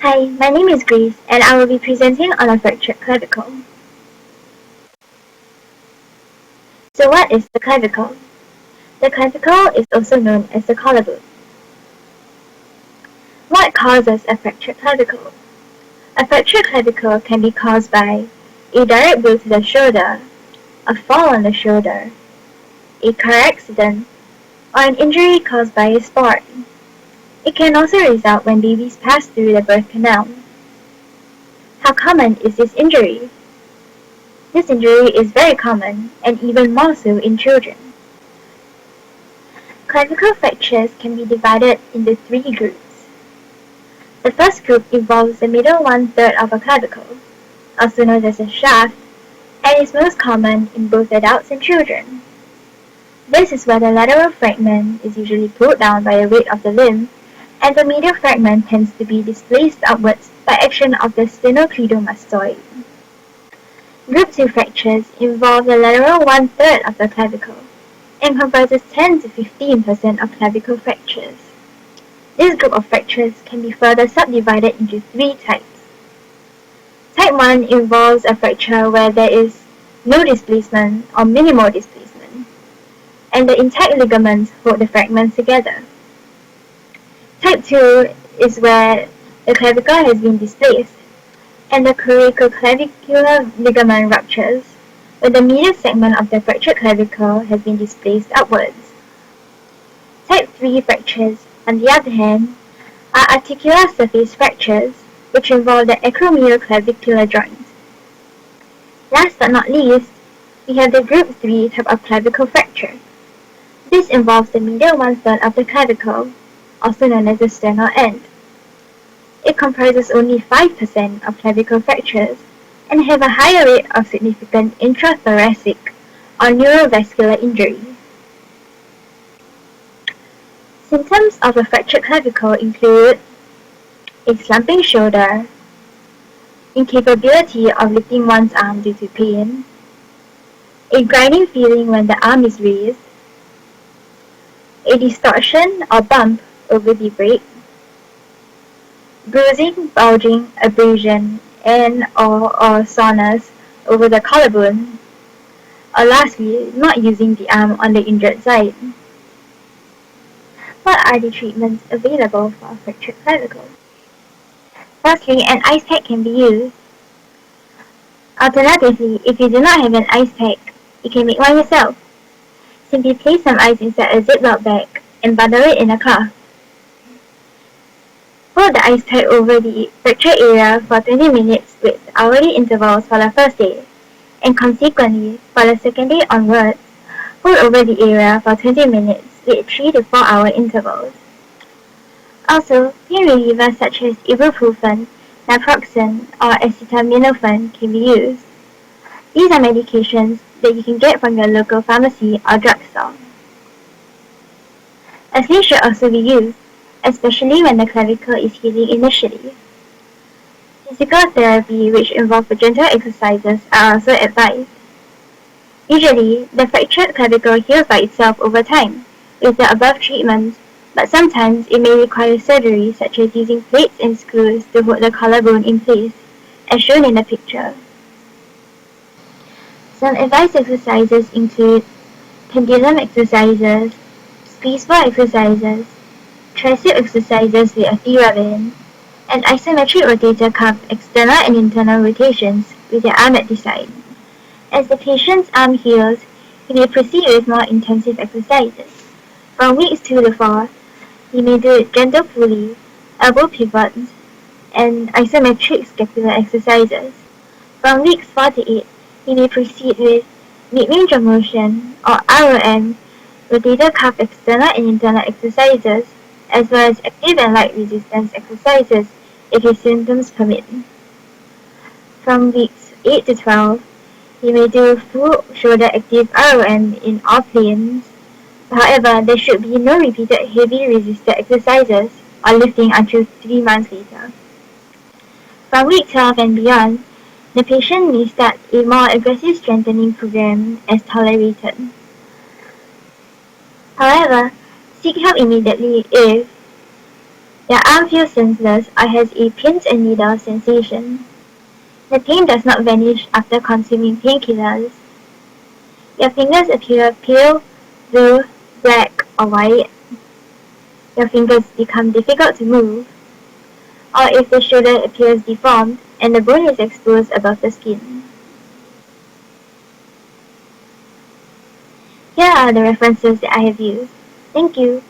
Hi, my name is Grace and I will be presenting on a fractured clavicle. So what is the clavicle? The clavicle is also known as the collarbone. What causes a fractured clavicle? A fractured clavicle can be caused by a direct blow to the shoulder, a fall on the shoulder, a car accident, or an injury caused by a sport. It can also result when babies pass through the birth canal. How common is this injury? This injury is very common, and even more so in children. Clavicle fractures can be divided into three groups. The first group involves the middle one-third of a clavicle, also known as a shaft, and is most common in both adults and children. This is where the lateral fragment is usually pulled down by the weight of the limb, and the medial fragment tends to be displaced upwards by action of the sternocleidomastoid. Group 2 fractures involve the lateral one-third of the clavicle and comprises 10 to 15% of clavicle fractures. This group of fractures can be further subdivided into three types. Type 1 involves a fracture where there is no displacement or minimal displacement, and the intact ligaments hold the fragments together. Type 2 is where the clavicle has been displaced, and the coricoclavicular ligament ruptures when the medial segment of the fractured clavicle has been displaced upwards. Type 3 fractures, on the other hand, are articular surface fractures, which involve the acromioclavicular joint. Last but not least, we have the Group 3 type of clavicle fracture. This involves the medial one-third of the clavicle, also known as the sternal end. It comprises only 5% of clavicle fractures and have a higher rate of significant intrathoracic or neurovascular injury. Symptoms of a fractured clavicle include a slumping shoulder, incapability of lifting one's arm due to pain, a grinding feeling when the arm is raised, a distortion or bump over the break, bruising, bulging, abrasion, and/or soreness over the collarbone, or lastly, not using the arm on the injured side. What are the treatments available for a fractured clavicle? Firstly, an ice pack can be used. Alternatively, if you do not have an ice pack, you can make one yourself. Simply place some ice inside a Ziploc bag and bundle it in a cloth. Hold the ice pack over the fractured area for 20 minutes with hourly intervals for the first day, and consequently, for the second day onwards, hold over the area for 20 minutes with 3 to 4 hour intervals. Also, pain relievers such as ibuprofen, naproxen, or acetaminophen can be used. These are medications that you can get from your local pharmacy or drugstore. A sling should also be used, especially when the clavicle is healing initially. Physical therapy, which involves gentle exercises, are also advised. Usually, the fractured clavicle heals by itself over time with the above treatments, but sometimes it may require surgery such as using plates and screws to hold the collarbone in place, as shown in the picture. Some advised exercises include pendulum exercises, squeeze ball exercises, tricep exercises with a T-rub-in, and isometric rotator cuff external and internal rotations with your arm at the side. As the patient's arm heals, he may proceed with more intensive exercises. From weeks 2 to 4, he may do gentle pulley, elbow pivots, and isometric scapular exercises. From weeks 4 to 8, he may proceed with mid-range of motion, or ROM, rotator cuff external and internal exercises, as well as active and light resistance exercises if his symptoms permit. From weeks 8 to 12, he may do full shoulder active ROM in all planes. However, there should be no repeated heavy resisted exercises or lifting until 3 months later. From week 12 and beyond, the patient may start a more aggressive strengthening program as tolerated. However, seek help immediately if Your arm feels senseless or has a pins and needles sensation. The pain does not vanish after consuming painkillers. Your fingers appear pale, blue, black, or white. Your fingers become difficult to move. Or if the shoulder appears deformed and the bone is exposed above the skin. Here are the references that I have used. Thank you.